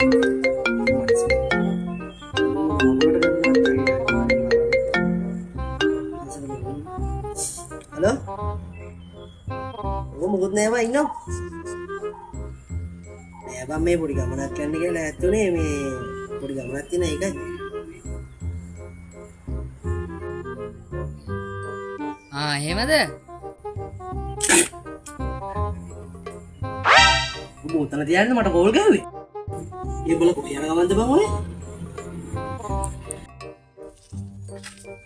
Halo? Aku mugut naya Pak Inno. Naya Pak me puri gamanat kan nih lah tu nih me puri gamanat ini kan. එහෙමද? Aku utang tiyan mata kol gawe. Iya bola ko yan gaman bang oi.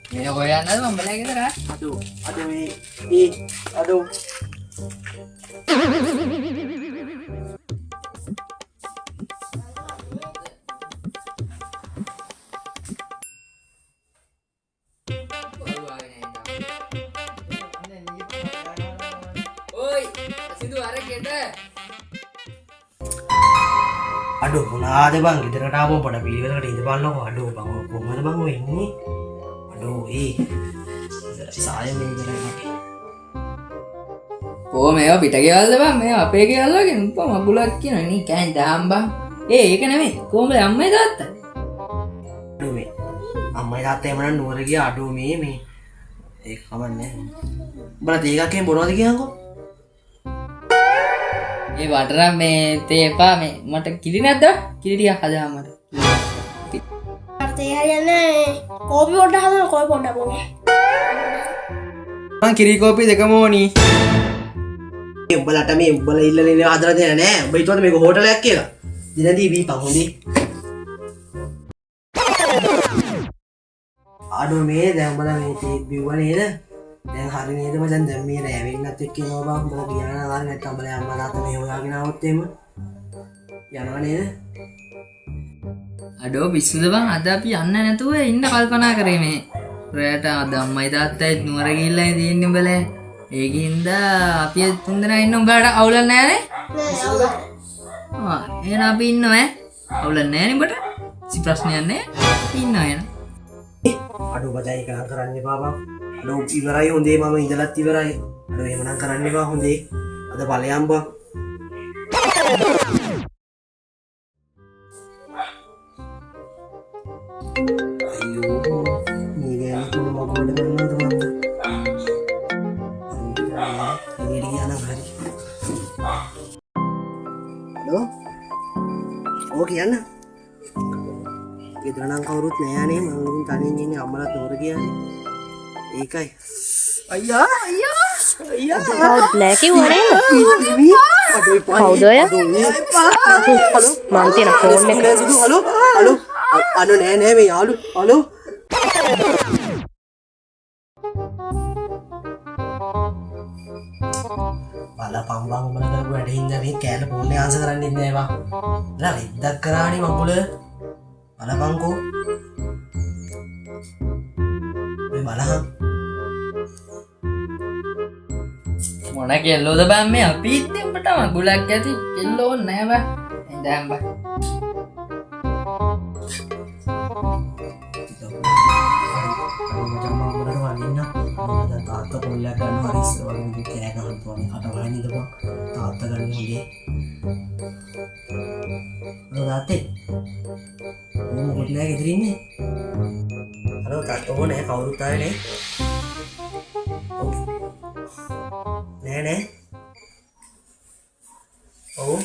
මේ හොයන්නද මම බලා ගෙදර ආ? Aduh me. Aduh. Oi, situ arek ගෙට. Aduh, මොනාද බං ගෙදරට ආවම පොඩ පිළිවෙලකට ඉඳපන්නකො. අඩෝ බං කොහමද බං ඔය ඉන්නේ? අඩෝ සාය මේ කරන්නේ. ඕ මේවා පිට ගෙවල්ද බං? මේවා අපේ ගෙවල් වගේ උප මගුලක් කියනවා නේ කෑන් දාම් බං. ඒක නෙමෙයි. කොහමද අම්මයි තාත්තා? අඩෝ මේ අම්මයි තාත්තා එමනම් නුවර ගියා. අඩෝ මේ ඒක කමන්නේ. උඹලා තේකක්ෙන් බොනවද කියන්කෝ? මේ වටරම් මේ තේ එපා මේ මට කිරි නැද්ද? කිරි ටිකක් හදාන්න මට. තේ හරියන්නේ කෝපි පොඩ්ඩක් හදන්න කෝපි පොඩ්ඩක් ඕනේ. මං කිරි කෝපි දෙකම ඕනි. උඹලට මේ උඹලා ඉල්ලන්නේ හදලා දෙන්නේ නැහැ. උඹ හිතුවද මේක හෝටලයක් කියලා? දිනදී බීපන් හොඳේ. අඩෝ මේ දැන් උඹලා මේ තේ බිව්වා නේද? දැන් හරි නේද මචං දැන් මේ රැවෙන්නත් එක්ක එනවා බං උඹලා ගියාන ආවර නැත්නම් උඹලා අම්මා තාත්තා මේ හොයාගෙන આવොත් එහෙම යනවා නේද? අඩෝ පිස්සුද බං අද අපි යන්න නැතුව ඉන්න කල්පනා කරේ මේ. රැයට අද අම්මයි තාත්තයි නුවර ගිහිල්ලා ඉන්නේ උඹලා. ඒකින්ද අපි තුන්දෙනා ඉන්න උඹලට අවුලක් නැහැ නේ? ආ එහෙනම් අපි ඉන්නවා ඈ. අවුලක් නැහැ නේ උඹට? කිසි ප්‍රශ්නයක් නැහැ. අපි ඉන්නවා එහෙනම්. අඩෝ බදයි එක කරන්න එපා බං. අඩෝ ඉවරයි හොඳේ මම ඉඳලත් ඉවරයි. අඩෝ එහෙමනම් කරන්න එපා හොඳේ. අද ඵලයන් බං. අයියෝ මේ ගෑනි කොහොම මගුලට ගන්නවද මන්ද? එළියට ගියා නම් හරි. හලෝ? ඕ කියන්න. ගෙදර නම් කවුරුත් නෑනේ මම උන් තනියෙන් ඉන්නේ අම්මලාත් නෝර ගියානේ. ඒකයි. අයියා කවුද නැහැ කිව්වනේ? කවුද ඔය? මං තියෙන ෆෝන් එක. හලෝ අනෝ නෑ මේ යාළු හලෝ බලපන් බං උඹලා කරපු වැඩේ ඉඳන් මේ කෑල්ල ෆෝන් එක ආන්සර් කරන්න ඉන්නේ නෑ බං. ලා රෙද්දක් කරානේ මංගොල. බලපන්කෝ. මේ බලහන්. මොන කෙල්ලෝද බං මේ අපි ඉන්නේ උඹට මගුලක් ඇති කෙල්ලෝ නෑ බං. ඉඳන් බං. තාත්තා පොල්ලයක් ගන්නවා හරි ඉස්සර වගේ කෑ ගහනවා නේ කට වහින්න ඉඳපන් තාත්තා ගන්න හොඳේ තාත්තේ මොකද නෑ ගෙදර ඉන්නේ හලෝ තාත්තා ඕනේ කවුරුත් ආවේ නේ නෑ ඔව්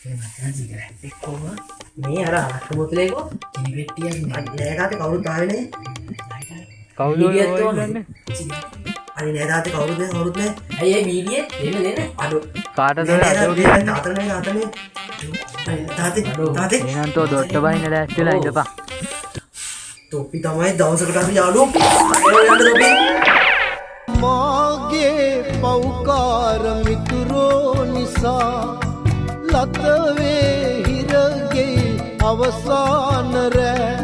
මේ මතන සිගරට් එක කොහොම මේ අර අලක්ක බෝතලේකෝ කිරි පෙට්ටියක් නෑ තාත්තේ කවුරුත් ආවේ නේ කවුද ඔය කියන්නේ අනේ නෑ තාත්තේ කවුරුත් නෑ අයියේ බීඩියේ දෙන්න අඩෝ කාටද තාත්තනේ තාත්තේ එහෙනම් තෝ දොට්ට බහින්න දැස්තිලා ඉඳපන් තොපි තමයි දවසකට අපි යාළුවෝ යන්න තොපි මාගේ පෞකාර මිතුරෝ නිසා ලතවේ හිරගේ අවසාන රෑ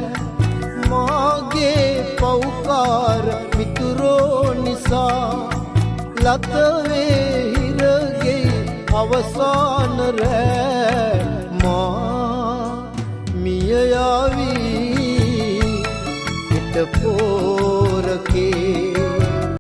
මාගේ පෞකාර මිතුරෝ නිසා ලතවේ හිරගේ අවසාන රෑ මා මිය යාවී හිටපෝ